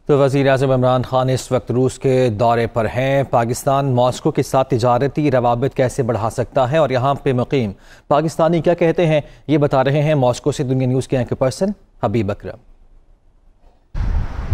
تو وزیر اعظم عمران خان اس وقت روس کے دورے پر ہیں۔ پاکستان ماسکو کے ساتھ تجارتی روابط کیسے بڑھا سکتا ہے اور یہاں پہ مقیم پاکستانی کیا کہتے ہیں، یہ بتا رہے ہیں ماسکو سے دنیا نیوز کے اینکر پرسن حبیب اکرم۔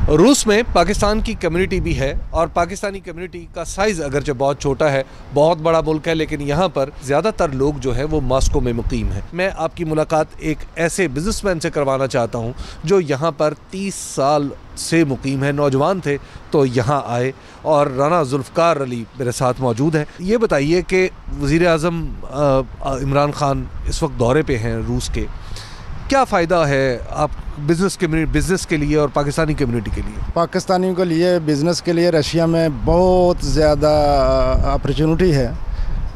روس میں پاکستان کی کمیونٹی بھی ہے اور پاکستانی کمیونٹی کا سائز اگرچہ بہت چھوٹا ہے، بہت بڑا ملک ہے، لیکن یہاں پر زیادہ تر لوگ جو ہے وہ ماسکو میں مقیم ہیں۔ میں آپ کی ملاقات ایک ایسے بزنس مین سے کروانا چاہتا ہوں جو یہاں پر 30 سال سے مقیم ہے، نوجوان تھے تو یہاں آئے، اور رانا ذوالفقار علی میرے ساتھ موجود ہیں۔ یہ بتائیے کہ وزیر اعظم عمران خان اس وقت دورے پہ ہیں روس کے، کیا فائدہ ہے آپ بزنس کے لیے اور پاکستانی کمیونٹی کے لیے؟ پاکستانیوں کے لیے بزنس کے لیے رشیا میں بہت زیادہ اپرچونٹی ہے،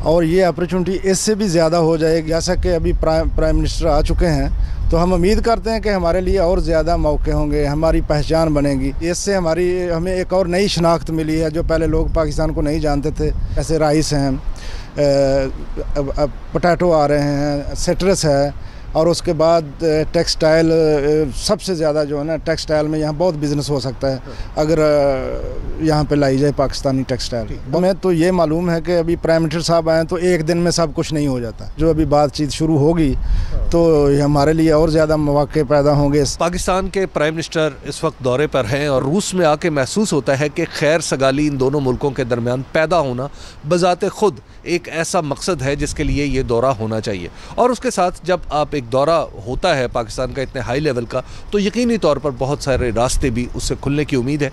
اور یہ اپرچونٹی اس سے بھی زیادہ ہو جائے گی۔ جیسا کہ ابھی پرائم منسٹر آ چکے ہیں تو ہم امید کرتے ہیں کہ ہمارے لیے اور زیادہ موقع ہوں گے، ہماری پہچان بنے گی۔ اس سے ہمیں ایک اور نئی شناخت ملی ہے جو پہلے لوگ پاکستان کو نہیں جانتے تھے، ایسے رائس ہیں، پوٹیٹو آ رہے ہیں، سٹرس ہے، اور اس کے بعد ٹیکسٹائل سب سے زیادہ جو ہے نا، ٹیکسٹائل میں یہاں بہت بزنس ہو سکتا ہے اگر یہاں پہ لائی جائے پاکستانی ٹیکسٹائل۔ ہمیں تو یہ معلوم ہے کہ ابھی پرائم منسٹر صاحب آئیں تو ایک دن میں سب کچھ نہیں ہو جاتا، جو ابھی بات چیت شروع ہوگی تو ہمارے لیے اور زیادہ مواقع پیدا ہوں گے۔ پاکستان کے پرائم منسٹر اس وقت دورے پر ہیں اور روس میں آ کے محسوس ہوتا ہے کہ خیر سگالی ان دونوں ملکوں کے درمیان پیدا ہونا بذات خود ایک ایسا مقصد ہے جس کے لیے یہ دورہ ہونا چاہیے، اور اس کے ساتھ جب آپ ایک دورہ ہوتا ہے پاکستان کا اتنے ہائی لیول کا تو یقینی طور پر بہت سارے راستے بھی اس سے کھلنے کی امید ہے۔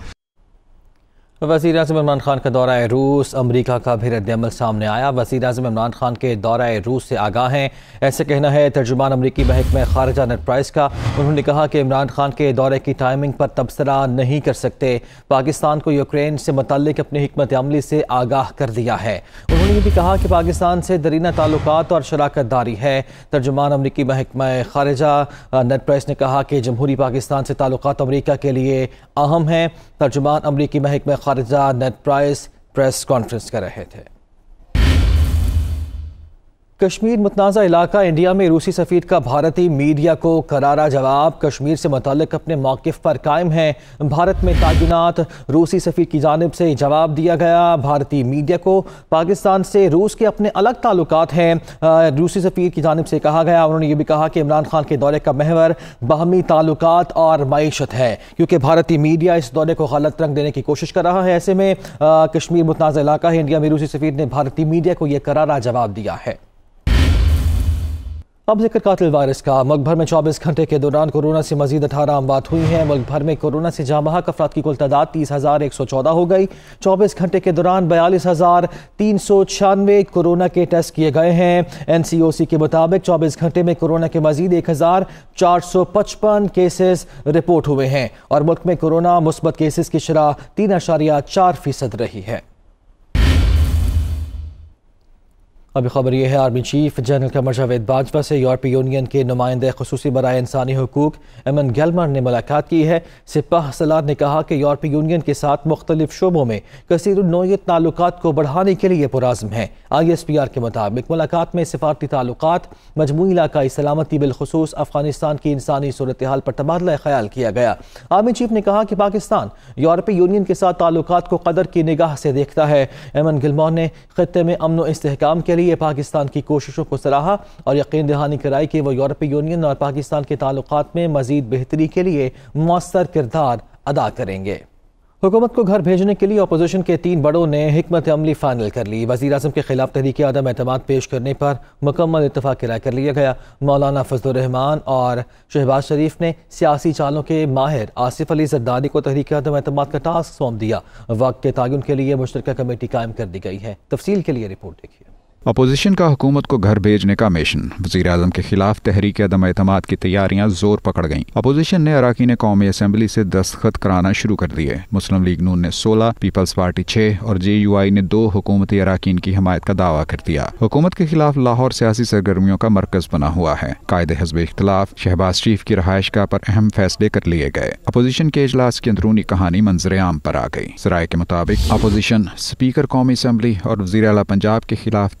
وزیر اعظم عمران خان کا دورہ روس، امریکہ کا بھی رد عمل سامنے آیا۔ وزیر اعظم عمران خان کے دورہ روس سے آگاہ ہیں، ایسے کہنا ہے ترجمان امریکی محکمہ خارجہ نیڈ پرائس کا۔ انہوں نے کہا کہ عمران خان کے دورے کی ٹائمنگ پر تبصرہ نہیں کر سکتے، پاکستان کو یوکرین سے متعلق اپنی حکمت عملی سے آگاہ کر دیا ہے۔ انہوں نے یہ بھی کہا کہ پاکستان سے درینہ تعلقات اور شراکت داری ہے۔ ترجمان امریکی محکمہ خارجہ نیڈ پرائس نے کہا کہ جمہوری پاکستان سے تعلقات امریکہ کے لیے اہم ہیں۔ ترجمان امریکی محکمہ خارجہ نیڈ پرائس پریس کانفرنس کر رہے تھے۔ کشمیر متنازع علاقہ انڈیا میں روسی سفیر کا بھارتی میڈیا کو کرارا جواب۔ کشمیر سے متعلق اپنے موقف پر قائم ہے بھارت میں تعینات روسی سفیر کی جانب سے جواب دیا گیا۔ بھارتی میڈیا کو پاکستان سے روس کے اپنے الگ تعلقات ہیں، روسی سفیر کی جانب سے کہا گیا۔ انہوں نے یہ بھی کہا کہ عمران خان کے دورے کا محور باہمی تعلقات اور معیشت ہے، کیونکہ بھارتی میڈیا اس دورے کو غلط رنگ دینے کی کوشش کر رہا ہے۔ ایسے میں کشمیر متنازع علاقہ ہے انڈیا میں روسی سفیر نے بھارتی میڈیا کو یہ کرارا جواب دیا ہے۔ اب ذکر قاتل وائرس کا۔ ملک بھر میں 24 گھنٹے کے دوران کورونا سے مزید 18 اموات ہوئی ہیں۔ ملک بھر میں کورونا سے جاں بحق افراد کی کل تعداد 30,114 ہو گئی۔ 24 گھنٹے کے دوران 42,396 کورونا کے ٹیسٹ کیے گئے ہیں۔ NCOC کے مطابق 24 گھنٹے میں کورونا کے مزید 1,455 کیسز رپورٹ ہوئے ہیں، اور ملک میں کورونا مثبت کیسز کی شرح 3.4% رہی ہے۔ ابھی خبر یہ ہے army chief general Qamar Javed Bajwa سے یورپی یونین کے نمائندے خصوصی برائے انسانی حقوق ایمن گیلمر نے ملاقات کی ہے۔ سپاہ سالار نے کہا کہ یورپی یونین کے ساتھ مختلف شعبوں میں کثیر النوعیت تعلقات کو بڑھانے کے لیے پرعزم ہے۔ ISPR کے مطابق ملاقات میں سفارتی تعلقات، مجموعی علاقائی سلامتی، بالخصوص افغانستان کی انسانی صورتحال پر تبادلہ خیال کیا گیا۔ آرمی چیف نے کہا کہ پاکستان یورپی یونین کے ساتھ تعلقات کو قدر کی نگاہ سے دیکھتا ہے۔ ایمن گیلمر نے خطے میں امن و استحکام کے لیے پاکستان کی کوششوں کو سراہا اور یقین دہانی کرائی کہ وہ یورپی یونین اور پاکستان کے تعلقات میں مزید بہتری کے لیے مؤثر کردار ادا کریں گے۔ حکومت کو گھر بھیجنے کے لیے اپوزیشن کے 3 بڑوں نے حکمت عملی فائنل کر لی۔ وزیر اعظم کے خلاف تحریک عدم اعتماد پیش کرنے پر مکمل اتفاق رائے کر لیا گیا۔ مولانا فضل الرحمان اور شہباز شریف نے سیاسی چالوں کے ماہر آصف علی زرداری کو تحریک عدم اعتماد کا ٹاسک سونپ دیا۔ وقت کے تعین کے لیے مشترکہ کمیٹی قائم کر دی گئی ہے۔ تفصیل کے لیے رپورٹ دیکھیے۔ اپوزیشن کا حکومت کو گھر بھیجنے کا مشن۔ وزیر اعظم کے خلاف تحریک عدم اعتماد کی تیاریاں زور پکڑ گئیں۔ اپوزیشن نے اراکین قومی اسمبلی سے دستخط کرانا شروع کر دیے۔ مسلم لیگ نون نے 16، پیپلز پارٹی 6 اور JUI نے 2 حکومتی اراکین کی حمایت کا دعویٰ کر دیا۔ حکومت کے خلاف لاہور سیاسی سرگرمیوں کا مرکز بنا ہوا ہے۔ قائد حزب اختلاف شہباز شریف کی رہائش گاہ پر اہم فیصلے کر لیے گئے۔ اپوزیشن کے اجلاس کی اندرونی کہانی منظر عام پر آ گئی۔ ذرائع کے مطابق اپوزیشن اسپیکر قومی اسمبلی اور وزیر اعلیٰ پنجاب کے خلاف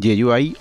JUI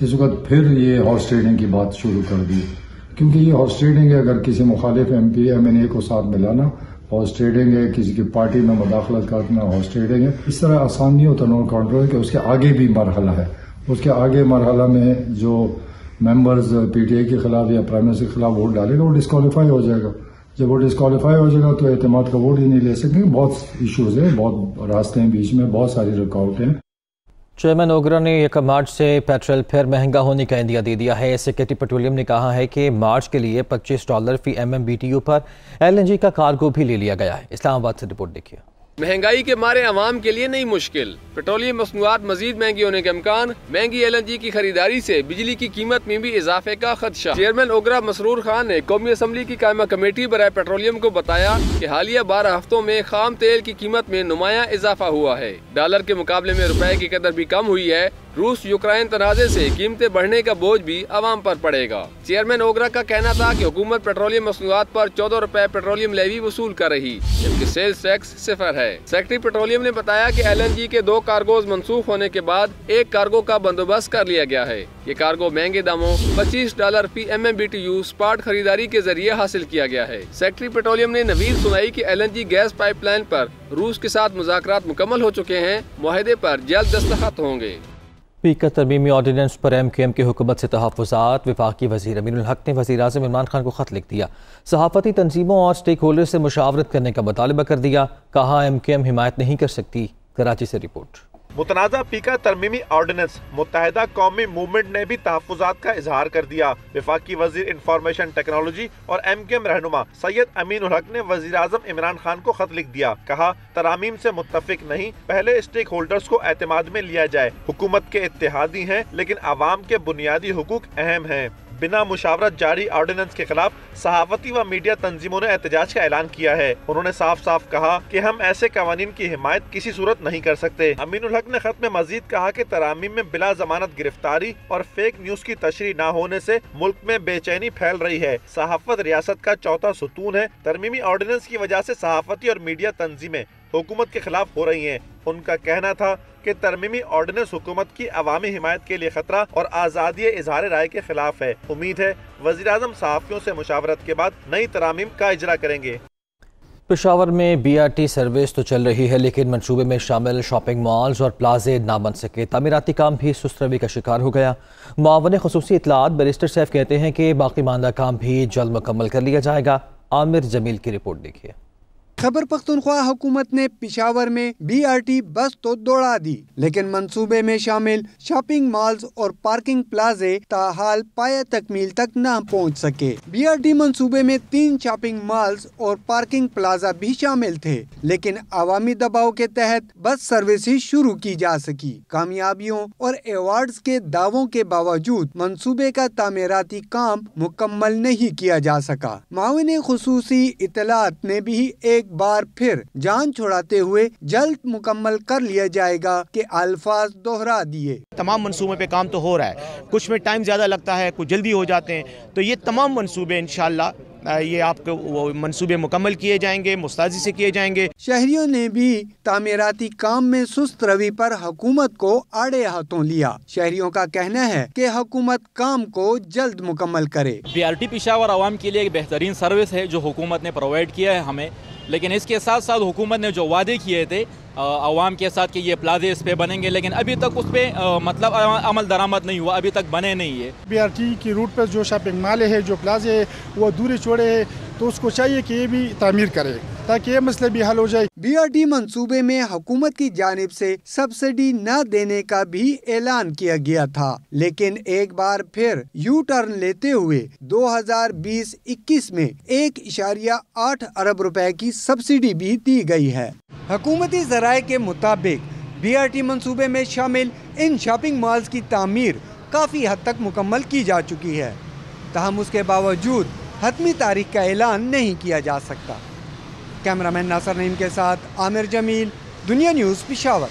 اس وقت پھر یہ ہارس ٹریڈنگ کی بات شروع کر دی، کیونکہ یہ ہارس ٹریڈنگ ہے، اگر کسی مخالف ایم پی ایم این اے کو ساتھ ملانا ہارس ٹریڈنگ ہے، کسی کی پارٹی میں مداخلت کرنا ہارس ٹریڈنگ ہے. اس طرح آسان نہیں ہوتا نو کانٹرول کہ اس کے آگے بھی مرحلہ ہے. اس کے آگے مرحلہ میں جو ممبرز پی ٹی آئی کے خلاف یا پرائم منسٹر کے خلاف ووٹ ڈالے گا وہ ڈسکوالیفائی ہو جائے گا. جب وہ ڈسکوالیفائی ہو جائے گا تو اعتماد کا ووٹ ہی نہیں لے سکیں گے. بہت ایشوز ہیں، بہت راستے ہیں، بیچ میں بہت ساری رکاوٹیں ہیں. چیئرمین اوگرا نے 1 مارچ سے پیٹرول پھر مہنگا ہونے کا عندیہ دے دیا ہے. سیکریٹری پیٹرولیم نے کہا ہے کہ مارچ کے لیے $25 فی MMBTU پر LNG کا کارگو بھی لے لیا گیا ہے. اسلام آباد سے رپورٹ دیکھیے. مہنگائی کے مارے عوام کے لیے نئی مشکل، پیٹرولیم مصنوعات مزید مہنگی ہونے کے امکان، مہنگی LNG کی خریداری سے بجلی کی قیمت میں بھی اضافے کا خدشہ. چیئرمین اوگرا مسرور خان نے قومی اسمبلی کی قائمہ کمیٹی برائے پیٹرولیم کو بتایا کہ حالیہ 12 ہفتوں میں خام تیل کی قیمت میں نمایاں اضافہ ہوا ہے. ڈالر کے مقابلے میں روپے کی قدر بھی کم ہوئی ہے. روس یوکرائن تنازع سے قیمتیں بڑھنے کا بوجھ بھی عوام پر پڑے گا. چیئرمین اوگرا کا کہنا تھا کہ حکومت پیٹرولیم مصنوعات پر $14 پیٹرولیم لیوی وصول کر رہی، جبکہ سیلز ٹیکس 0 ہے. سیکرٹری پیٹرولیم نے بتایا کہ LNG کے 2 کارگوز منسوخ ہونے کے بعد ایک کارگو کا بندوبست کر لیا گیا ہے. یہ کارگو مہنگے داموں $25 فی MMBTU اسپاٹ خریداری کے ذریعے حاصل کیا گیا ہے. سیکرٹری پیٹرولیم نے نوید سنائی کہ LNG گیس پائپ لائن پر روس کے ساتھ مذاکرات مکمل ہو چکے ہیں، معاہدے پر جلد دستخط ہوں گے. پی کا ترمیمی آرڈیننس پر MQM کی حکومت سے تحفظات. وفاقی وزیر امین الحق نے وزیر اعظم عمران خان کو خط لکھ دیا. صحافتی تنظیموں اور سٹیک ہولڈر سے مشاورت کرنے کا مطالبہ کر دیا. کہا MQM حمایت نہیں کر سکتی. کراچی سے رپورٹ. متنازع پی کا ترمیمی آرڈیننس متحدہ قومی موومنٹ نے بھی تحفظات کا اظہار کر دیا. وفاقی وزیر انفارمیشن ٹیکنالوجی اور MQM رہنما سید امین الحق نے وزیر اعظم عمران خان کو خط لکھ دیا. کہا ترامیم سے متفق نہیں، پہلے اسٹیک ہولڈرز کو اعتماد میں لیا جائے. حکومت کے اتحادی ہیں لیکن عوام کے بنیادی حقوق اہم ہیں. بنا مشاورت جاری آرڈیننس کے خلاف صحافتی و میڈیا تنظیموں نے احتجاج کا اعلان کیا ہے. انہوں نے صاف صاف کہا کہ ہم ایسے قوانین کی حمایت کسی صورت نہیں کر سکتے. امین الحق نے خط میں مزید کہا کہ ترامیم میں بلا ضمانت گرفتاری اور فیک نیوز کی تشریح نہ ہونے سے ملک میں بے چینی پھیل رہی ہے. صحافت ریاست کا چوتھا ستون ہے. ترمیمی آرڈیننس کی وجہ سے صحافتی اور میڈیا تنظیمیں حکومت کے خلاف ہو رہی ہیں. ان کا کہنا تھا کہ ترمیمی آرڈیننس حکومت کی عوامی حمایت کے لیے خطرہ اور آزادی اظہار رائے کے خلاف ہے. امید ہے وزیر اعظم صحافیوں سے مشاورت کے بعد نئی ترامیم کا اجرا کریں گے. پشاور میں BRT سروس تو چل رہی ہے لیکن منصوبے میں شامل شاپنگ مالز اور پلازے نہ بن سکے. تعمیراتی کام بھی سست روی کا شکار ہو گیا. معاون خصوصی اطلاعات بیرسٹر سیف کہتے ہیں کہ باقی ماندہ کام بھی جلد مکمل کر لیا جائے گا. عامر جمیل کی رپورٹ دیکھیے. خیبر پختونخوا حکومت نے پشاور میں BRT بس تو دوڑا دی لیکن منصوبے میں شامل شاپنگ مالز اور پارکنگ پلازے تاحال پایہ تکمیل تک نہ پہنچ سکے. BRT منصوبے میں 3 شاپنگ مالز اور پارکنگ پلازا بھی شامل تھے لیکن عوامی دباؤ کے تحت بس سروسز شروع کی جا سکی. کامیابیوں اور ایوارڈز کے دعووں کے باوجود منصوبے کا تعمیراتی کام مکمل نہیں کیا جا سکا. معاون خصوصی اطلاعات نے بھی ایک بار پھر جان چھڑاتے ہوئے جلد مکمل کر لیا جائے گا کہ الفاظ دوہرا دیے. تمام منصوبے پہ کام تو ہو رہا ہے، کچھ میں ٹائم زیادہ لگتا ہے، کچھ جلدی ہو جاتے ہیں. تو یہ تمام منصوبے انشاءاللہ یہ آپ کو وہ منصوبے مکمل کیے جائیں گے، مستعدی سے کیے جائیں گے. شہریوں نے بھی تعمیراتی کام میں سست روی پر حکومت کو آڑے ہاتھوں لیا. شہریوں کا کہنا ہے کہ حکومت کام کو جلد مکمل کرے. BRT پشاور عوام کے لیے ایک بہترین سروس ہے جو حکومت نے پرووائڈ کیا ہے ہمیں، لیکن اس کے ساتھ ساتھ حکومت نے جو وعدے کیے تھے عوام کے ساتھ کہ یہ پلازے اس پہ بنیں گے لیکن ابھی تک اس پہ مطلب عمل درآمد نہیں ہوا، ابھی تک بنے نہیں ہے. BRT کی روٹ پر جو شاپنگ مال ہے، جو پلازے وہ دورے چوڑے ہے تو اس کو چاہیے کہ یہ بھی تعمیر کرے تاکہ یہ مسئلہ بھی حل ہو جائے. BRT منصوبے میں حکومت کی جانب سے سبسڈی نہ دینے کا بھی اعلان کیا گیا تھا لیکن ایک بار پھر یو ٹرن لیتے ہوئے 2020-21 میں 1.8 ارب روپے کی سبسڈی بھی دی گئی ہے. حکومتی ذرائع کے مطابق BRT منصوبے میں شامل ان شاپنگ مالز کی تعمیر کافی حد تک مکمل کی جا چکی ہے. تاہم اس کے باوجود حتمی تاریخ کا اعلان نہیں کیا جا سکتا. کیمرہ مین ناصر نعیم کے ساتھ عامر جمیل، دنیا نیوز، پشاور.